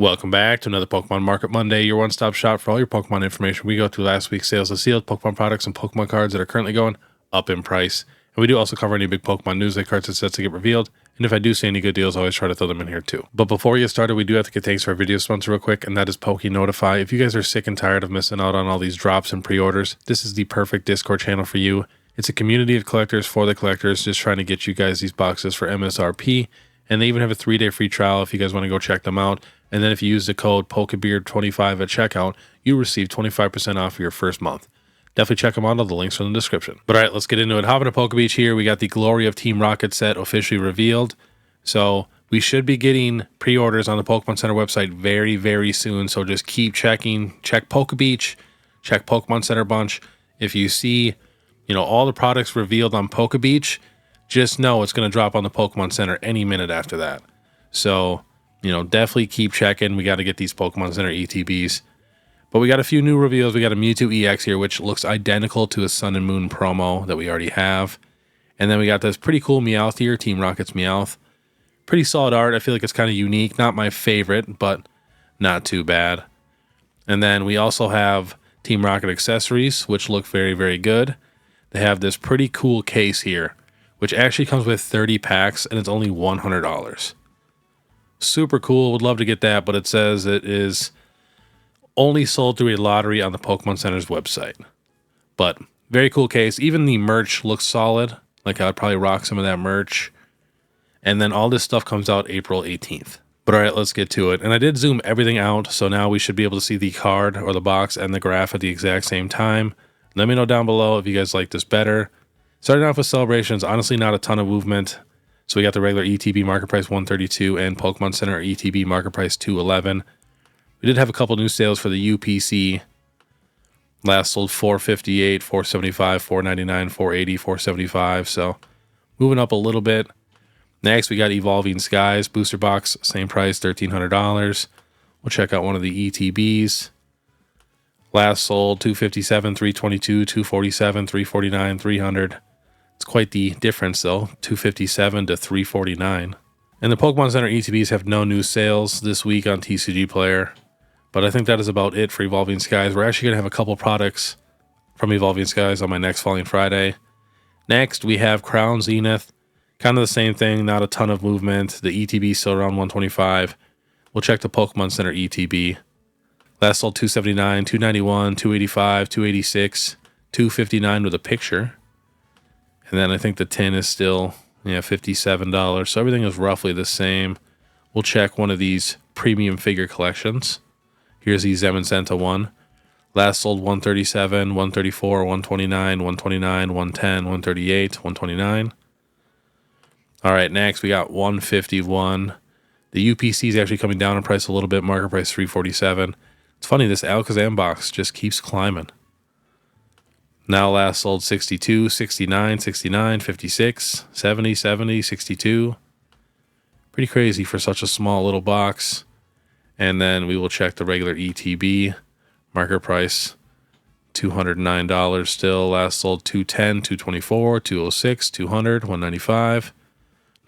Welcome back to another Pokemon Market Monday, your one-stop shop for all your Pokemon information. We go through last week's sales of sealed Pokemon products and Pokemon cards that are currently going up in price. And we do also cover any big Pokemon news like cards and sets to get revealed. And if I do see any good deals, I always try to throw them in here too. But before we get started, we do have to get thanks to our video sponsor real quick, and that is PokeNotify. If you guys are sick and tired of missing out on all these drops and pre-orders, this is the perfect Discord channel for you. It's a community of collectors for the collectors, just trying to get you guys these boxes for MSRP. And they even have a 3-day free trial if you guys want to go check them out. And then if you use the code POKEBeard25 at checkout, you receive 25% off your first month. Definitely check them out. All the links are in the description. But all right, let's get into it. Hopping to Pokebeach here. We got the Glory of Team Rocket set officially revealed. So we should be getting pre-orders on the Pokemon Center website very, very soon. So just keep checking. Check Pokebeach. Check Pokemon Center Bunch. If you see, all the products revealed on Pokebeach, just know it's going to drop on the Pokemon Center any minute after that. So, definitely keep checking. We got to get these Pokemon Center ETBs. But we got a few new reveals. We got a Mewtwo EX here, which looks identical to a Sun and Moon promo that we already have. And then we got this pretty cool Meowth here, Team Rocket's Meowth. Pretty solid art. I feel like it's kind of unique. Not my favorite, but not too bad. And then we also have Team Rocket accessories, which look very, very good. They have this pretty cool case here, which actually comes with 30 packs, and it's only $100. Super cool. Would love to get that, but it says it is only sold through a lottery on the Pokemon Center's website. But very cool case. Even the merch looks solid. Like, I would probably rock some of that merch. And then all this stuff comes out April 18th. But all right, let's get to it. And I did zoom everything out, so now we should be able to see the card or the box and the graph at the exact same time. Let me know down below if you guys like this better. Starting off with celebrations, honestly not a ton of movement. So we got the regular ETB market price $132 and Pokemon Center ETB market price $211. We did have a couple new sales for the UPC. Last sold $458, $475, $499, $480, $475. So moving up a little bit. Next, we got Evolving Skies booster box, same price, $1,300. We'll check out one of the ETBs. Last sold $257, $322, $247, $349, $300. It's quite the difference though, $257 to $349. And the Pokemon Center ETBs have no new sales this week on TCG Player. But I think that is about it for Evolving Skies. We're actually going to have a couple products from Evolving Skies on my next following Friday. Next, we have Crown Zenith. Kind of the same thing, not a ton of movement. The ETB is still around 125. We'll check the Pokemon Center ETB. Last sold $279, $291, $285, $286, $259 with a picture. And then I think the tin is still $57. So everything is roughly the same. We'll check one of these premium figure collections. Here's the Zemenzenta one. Last sold $137, $134, $129, $129, $110, $138, $129. All right, next we got $151. The UPC is actually coming down in price a little bit. Market price $347. It's funny, this Alakazam box just keeps climbing. Now last sold $62, $69, $69, $56, $70, $70, $62. Pretty crazy for such a small little box. And then we will check the regular ETB. Market price $209 still. Last sold $210, $224, $206, $200, $195.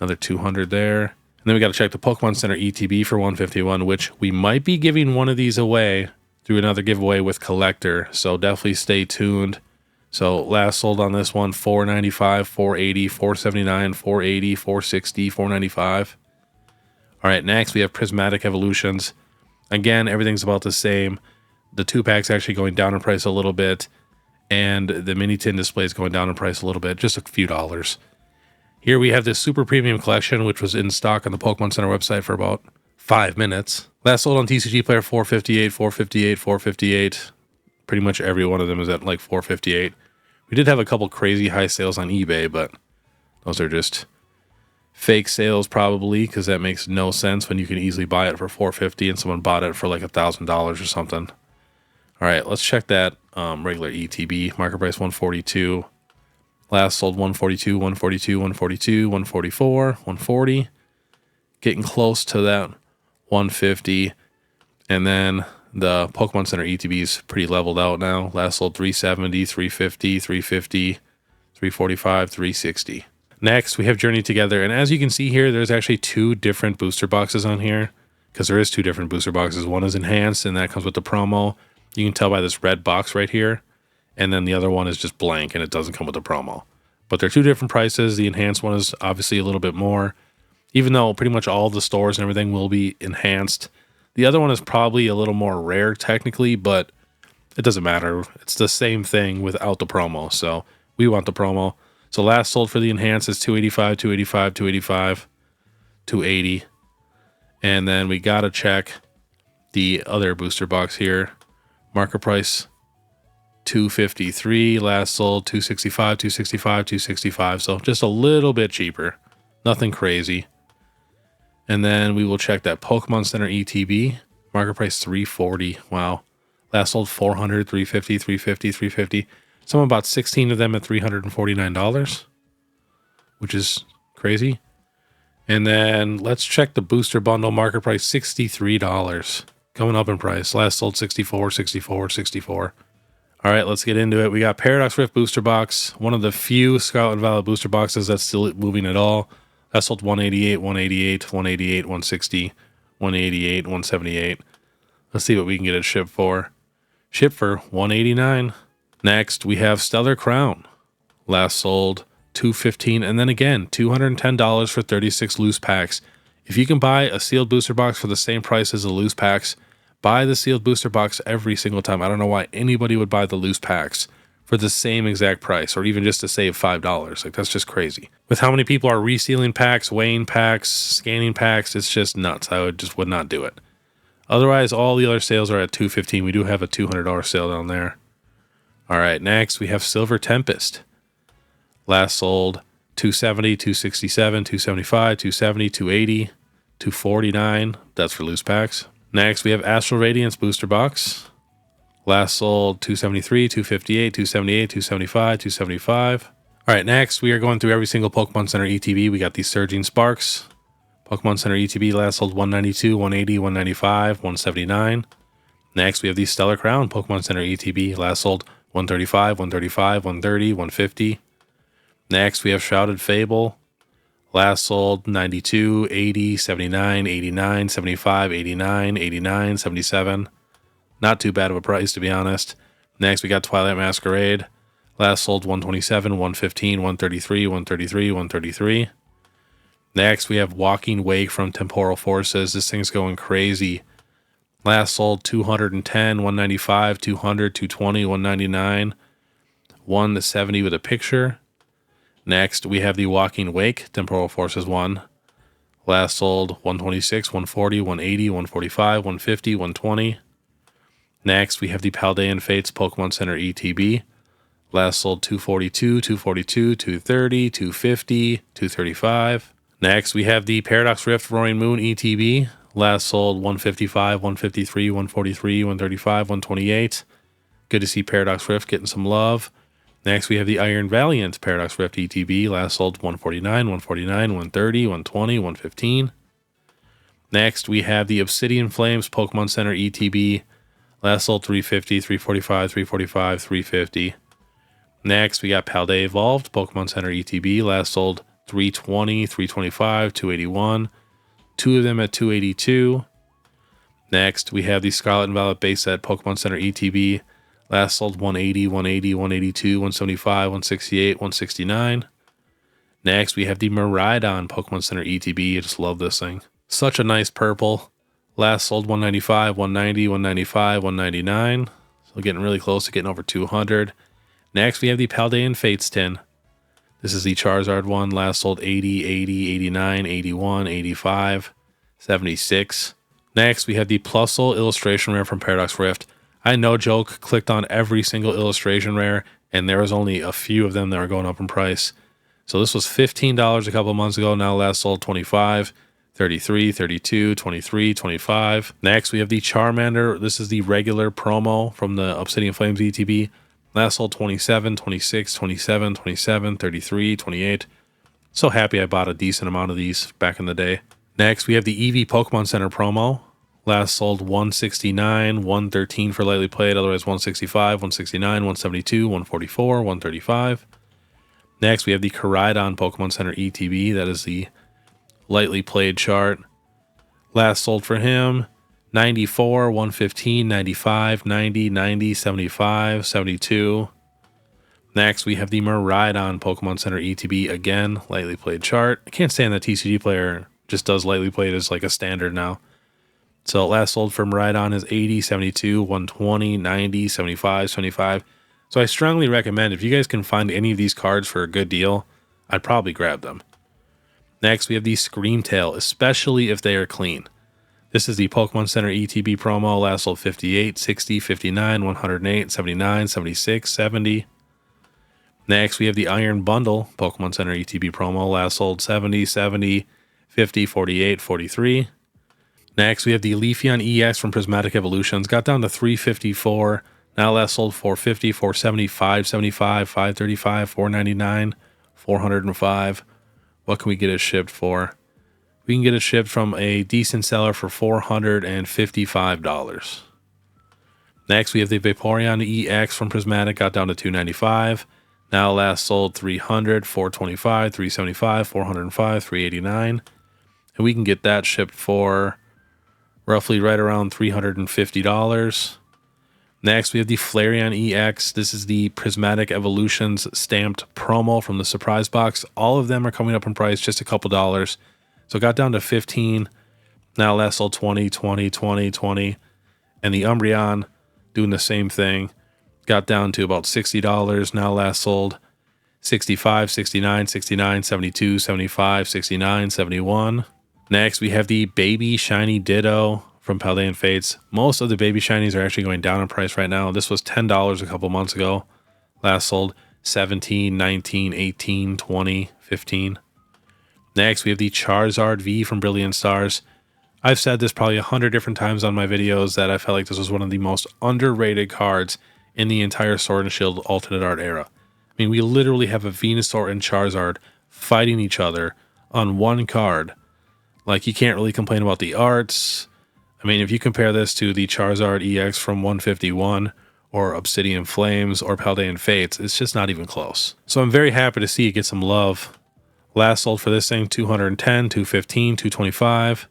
Another $200 there. And then we got to check the Pokemon Center ETB for $151, which we might be giving one of these away through another giveaway with Collectr. So definitely stay tuned. So last sold on this one, $495, $480, $479, $480, $460, $495. All right, next we have Prismatic Evolutions. Again, everything's about the same. The 2-pack's actually going down in price a little bit, and the mini tin display is going down in price a little bit, just a few dollars. Here we have this super premium collection, which was in stock on the Pokemon Center website for about 5 minutes. Last sold on TCG Player $458, $458, $458. Pretty much every one of them is at like $458. We did have a couple crazy high sales on eBay, but those are just fake sales probably, because that makes no sense when you can easily buy it for $450 and someone bought it for like $1,000 or something. All right, let's check that regular ETB. Market price $142. Last sold $142, $142, $142, $144, $140. Getting close to that $150. And then the Pokemon Center ETB is pretty leveled out now. Last sold $370, $350, $350, $345, $360. Next, we have Journey Together. And as you can see here, there's actually 2 different booster boxes on here. because there is two different booster boxes. One is enhanced, and that comes with the promo. You can tell by this red box right here. And then the other one is just blank, and it doesn't come with the promo. But they're two different prices. The enhanced one is obviously a little bit more, even though pretty much all the stores and everything will be enhanced. The other one is probably a little more rare technically, but it doesn't matter. It's the same thing without the promo. So we want the promo. So last sold for the enhanced is $285, $285, $285, $280. And then we got to check the other booster box here. Market price $253, last sold $265, $265, $265. So just a little bit cheaper. Nothing crazy. And then we will check that Pokemon Center ETB. Market price $340. Wow. Last sold $400, $350, $350, $350. Some about 16 of them at $349, which is crazy. And then let's check the booster bundle. Market price $63. Coming up in price. Last sold $64, $64, $64. All right, let's get into it. We got Paradox Rift booster box, one of the few Scarlet and Violet booster boxes that's still moving at all. That sold $188, $188, $188, $160, $188, $178. Let's see what we can get it shipped for. Shipped for $189. Next, we have Stellar Crown. Last sold $215, and then again $210 for 36 loose packs. If you can buy a sealed booster box for the same price as the loose packs, buy the sealed booster box every single time. I don't know why anybody would buy the loose packs for the same exact price, or even just to save $5. Like, that's just crazy. With how many people are resealing packs, weighing packs, scanning packs, it's just nuts. I would not do it. Otherwise, all the other sales are at $215. We do have a $200 sale down there. All right, next we have Silver Tempest. Last sold $270, $267, $275, $270, $280, $249. That's for loose packs. Next, we have Astral Radiance booster box. Last sold $273, $258, $278, $275, $275. All right, next we are going through every single Pokemon Center ETB. We got these Surging Sparks. Pokemon Center ETB last sold $192, $180, $195, $179. Next, we have the Stellar Crown Pokemon Center ETB. Last sold $135, $135, $130, $150. Next, we have Shrouded Fable. Last sold $92, $80, $79, $89, $75, $89, $89, $77. Not too bad of a price, to be honest. Next, we got Twilight Masquerade. Last sold $127, $115, $133, $133, $133. Next, we have Walking Wake from Temporal Forces. This thing's going crazy. Last sold $210, $195, $200, $220, $199, $170 with a picture. Next, we have the Walking Wake Temporal Forces 1. Last sold $126, $140, $180, $145, $150, $120. Next, we have the Paldean Fates Pokemon Center ETB. Last sold $242, $242, $230, $250, $235. Next, we have the Paradox Rift Roaring Moon ETB. Last sold $155, $153, $143, $135, $128. Good to see Paradox Rift getting some love. Next, we have the Iron Valiant Paradox Rift ETB. Last sold $149, $149, $130, $120, $115. Next, we have the Obsidian Flames Pokemon Center ETB. Last sold $350, $345, $345, $350. Next, we got Paldea Evolved Pokemon Center ETB. Last sold $320, $325, $281. Two of them at $282. Next, we have the Scarlet and Violet base set Pokemon Center ETB. Last sold $180, $180, $182, $175, $168, $169. Next, we have the Miraidon Pokemon Center ETB. I just love this thing. Such a nice purple. Last sold $195, $190, $195, $199. So getting really close to getting over $200. Next, we have the Paldean Fates tin. This is the Charizard one. Last sold $80, $80, $89, $81, $85, $76. Next, we have the Plusle Illustration Rare from Paradox Rift. I, no joke, clicked on every single illustration rare, and there was only a few of them that are going up in price. So this was $15 a couple of months ago. Now last sold $25, $33, $32, $23, $25. Next, we have the Charmander. This is the regular promo from the Obsidian Flames ETB. Last sold $27, $26, $27, $27, $33, $28. So happy I bought a decent amount of these back in the day. Next, we have the Eevee Pokemon Center promo. Last sold $169, $113 for lightly played, otherwise $165, $169, $172, $144, $135. Next, we have the Koraidon Pokemon Center ETB. That is the lightly played chart. Last sold for him, 94, 115, 95, 90, 90, 75, 72. Next, we have the Miraidon Pokemon Center ETB again, lightly played chart. I can't stand that TCG player just does lightly played as like a standard now. So last sold for Miraidon is 80, 72, 120, 90, 75, 75. So I strongly recommend if you guys can find any of these cards for a good deal, I'd probably grab them. Next, we have the Screamtail, especially if they are clean. This is the Pokemon Center ETB promo, last sold 58, 60, 59, 108, 79, 76, 70. Next, we have the Iron Bundle, Pokemon Center ETB promo, last sold 70, 70, 50, 48, 43. Next, we have the Leafeon EX from Prismatic Evolutions, got down to 354, now last sold 450, 470, 575, 535, 499, 405. What can we get it shipped for? We can get it shipped from a decent seller for $455. Next, we have the Vaporeon EX from Prismatic, got down to 295. Now last sold 300, 425, 375, 405, 389. And we can get that shipped for roughly right around $350. Next, we have the Flareon EX. This is the Prismatic Evolutions stamped promo from the surprise box. All of them are coming up in price, just a couple dollars. So it got down to 15. Now last sold 20, 20, 20, 20. And the Umbreon doing the same thing. Got down to about $60. Now last sold 65, 69, 69, 72, 75, 69, 71. Next, we have the Baby Shiny Ditto from Paldean Fates. Most of the Baby Shinies are actually going down in price right now. This was $10 a couple months ago. Last sold 17, 19, 18, 20, 15. Next, we have the Charizard V from Brilliant Stars. I've said this probably 100 different times on my videos that I felt like this was one of the most underrated cards in the entire Sword and Shield alternate art era. I mean, we literally have a Venusaur and Charizard fighting each other on one card. Like, you can't really complain about the arts. I mean, if you compare this to the Charizard EX from 151 or Obsidian Flames or Paldean Fates, it's just not even close. So I'm very happy to see it get some love. Last sold for this thing, 210, 215, 225,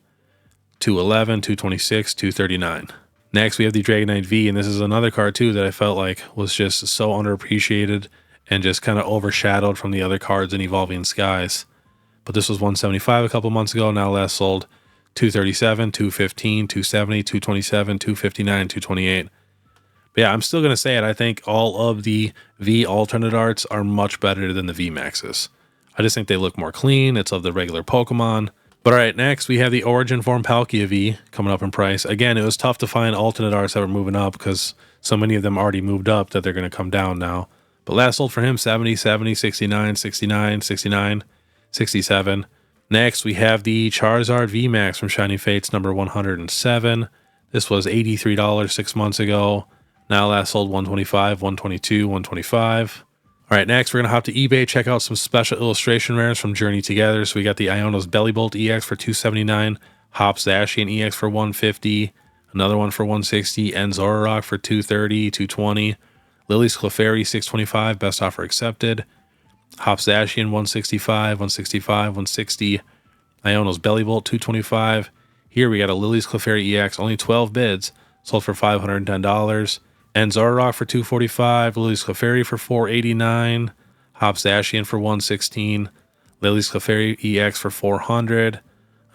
211, 226, 239. Next, we have the Dragonite V, and this is another card too that I felt like was just so underappreciated and just kind of overshadowed from the other cards in Evolving Skies. But this was 175 a couple months ago. Now last sold 237, 215, 270, 227, 259, 228. But yeah, I'm still going to say it. I think all of the V alternate arts are much better than the V Maxes. I just think they look more clean. It's of the regular Pokemon. But all right, next we have the Origin Form Palkia V coming up in price. Again, it was tough to find alternate arts that were moving up because so many of them already moved up that they're going to come down now. But last sold for him 70, 70, 69, 69, 69, 67. Next, we have the Charizard VMAX from Shiny Fates number 107. This was $83 6 months ago. Now last sold 125, 122, 125. All right, next we're going to hop to eBay, check out some special illustration rares from Journey Together. So we got the Iono's Bellybolt EX for $279, Hops Zacian EX for $150, another one for $160, and Zoroark for $230, $220, Lily's Clefairy $625, best offer accepted, Hops Zacian $165, $165, $160, Iono's Bellybolt $225. Here we got a Lily's Clefairy EX, only 12 bids, sold for $510. And Zoroark for $245, Lily's Clefairy for $489, Hops Zacian for $116, Lily's Clefairy EX for $400,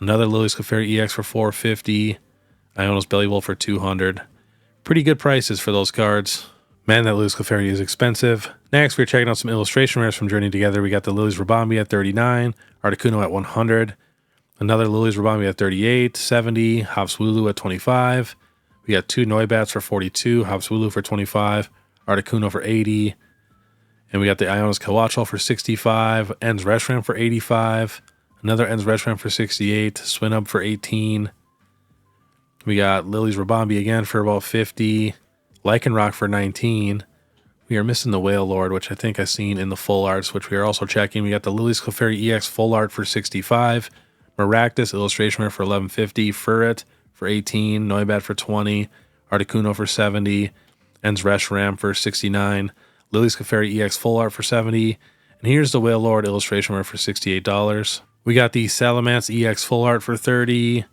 another Lily's Clefairy EX for $450, Iono's Bellybolt for $200. Pretty good prices for those cards. Man, that Lily's Clefairy is expensive. Next, we're checking out some illustration rares from Journey Together. We got the Lily's Rabambi at $39, Articuno at $100, another Lily's Rabambi at $38, $70, Hops Wooloo at $25. We got two Noibats for $42, Hops Wooloo for $25, Articuno for $80, and we got the Iono's Coatl for $65, Ens Reshiram for $85, another Ens Reshiram for $68, Swinub for $18. We got Lily's Rabambi again for about $50, Lycanroc for $19. We are missing the Whale Lord, which I think I've seen in the full arts, which we are also checking. We got the Lily's Clefairy EX full art for $65, Maractus illustration rare for $11.50, Furret for $18, Noibat for $20, Articuno for $70, Ens Reshiram for $69, Lily's Clefairy EX full art for $70, and here's the Whale Lord illustration rare for $68. We got the Salamence EX full art for $30.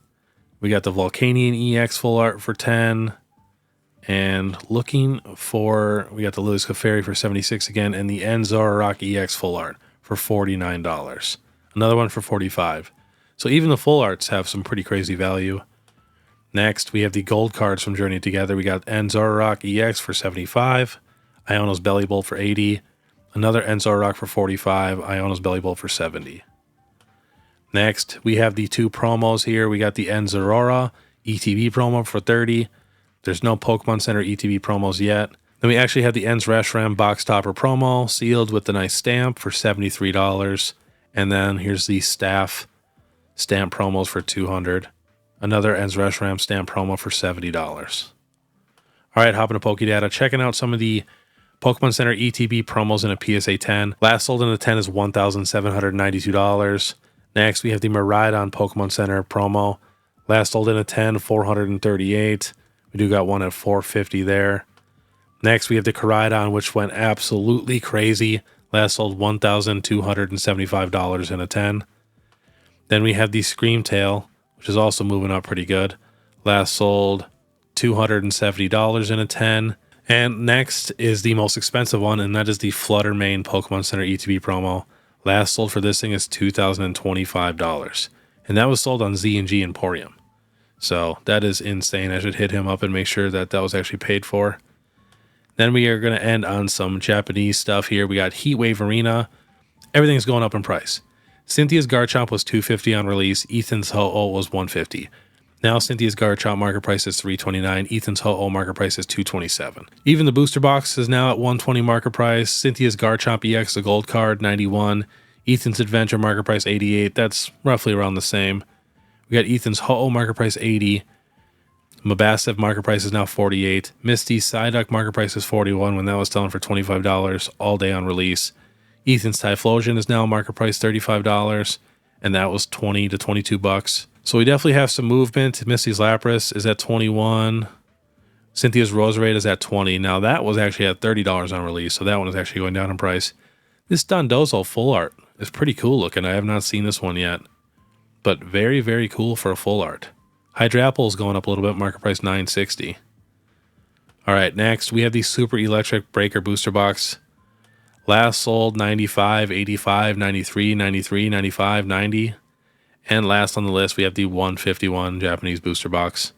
We got the Volcanion EX full art for 10. And looking for, we got the Lewis Clefairy for 76 again, and the Zoroark EX full art for $49. Another one for 45. So even the full arts have some pretty crazy value. Next, we have the gold cards from Journey Together. We got Zoroark EX for 75, Iono's Bellibolt for 80, another Zoroark for 45, Iono's Bellibolt for 70. Next, we have the two promos here. We got the Zoroark ETB promo for 30. There's no Pokemon Center ETB promos yet. Then we actually have the Reshiram box topper promo, sealed with the nice stamp for $73. And then here's the staff stamp promos for $200. Another Reshiram stamp promo for $70. All right, hopping to Pokedata, checking out some of the Pokemon Center ETB promos in a PSA 10. Last sold in a 10 is $1,792. Next, we have the Miraidon Pokemon Center promo. Last sold in a 10, $438. We do got one at $450 there. Next, we have the Koraidon, which went absolutely crazy. Last sold $1,275 in a 10. Then we have the Screamtail, which is also moving up pretty good. Last sold $270 in a 10. And next is the most expensive one, and that is the Fluttermane Pokemon Center ETB promo. Last sold for this thing is $2,025. And that was sold on Z&G Emporium. So that is insane. I should hit him up and make sure that that was actually paid for. Then we are going to end on some Japanese stuff here. We got Heatwave Arena. Everything's going up in price. Cynthia's Garchomp was $250 on release. Ethan's Ho-Oh was $150. Now Cynthia's Garchomp market price is $329. Ethan's Ho-Oh market price is $227. Even the booster box is now at $120 market price. Cynthia's Garchomp EX, the gold card, $91. Ethan's Adventure market price $88. That's roughly around the same. We got Ethan's Ho-Oh market price $80. Mabasev market price is now $48. Misty's Psyduck market price is $41 when that was selling for $25 all day on release. Ethan's Typhlosion is now market price $35, and that was $20 to $22. So we definitely have some movement. Misty's Lapras is at $21. Cynthia's Roserade is at $20. Now that was actually at $30 on release, so that one is actually going down in price. This Dondozo full art is pretty cool looking. I have not seen this one yet, but very, very cool for a full art. Hydrapple is going up a little bit, market price $960. All right, next we have the Super Electric Breaker Booster Box. Last sold $95, $85, $93, $93, $95, $90. And last on the list, we have the $151 Japanese Booster Box.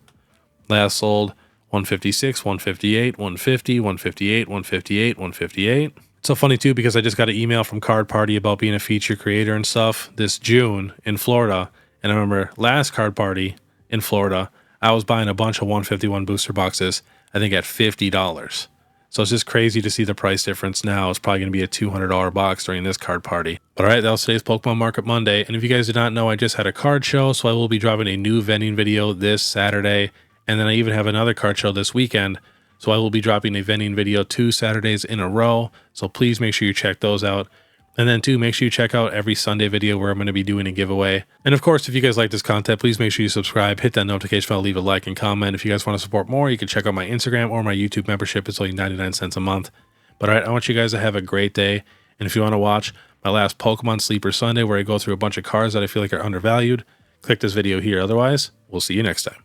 Last sold $156, $158, $150, $158, $158, $158. It's so funny too because I just got an email from Card Party about being a feature creator and stuff this June in Florida. And I remember last Card Party in Florida, I was buying a bunch of 151 booster boxes, I think at $50. So it's just crazy to see the price difference now. It's probably going to be a $200 box during this card party. But all right, that was today's Pokemon Market Monday. And if you guys did not know, I just had a card show, so I will be dropping a new vending video this Saturday. And then I even have another card show this weekend. So I will be dropping a vending video 2 Saturdays in a row. So please make sure you check those out. And then too, make sure you check out every Sunday video where I'm going to be doing a giveaway. And of course, if you guys like this content, please make sure you subscribe, hit that notification bell, leave a like and comment. If you guys want to support more, you can check out my Instagram or my YouTube membership. It's only 99 cents a month. But all right, I want you guys to have a great day. And if you want to watch my last Pokemon Sleeper Sunday, where I go through a bunch of cards that I feel like are undervalued, click this video here. Otherwise, we'll see you next time.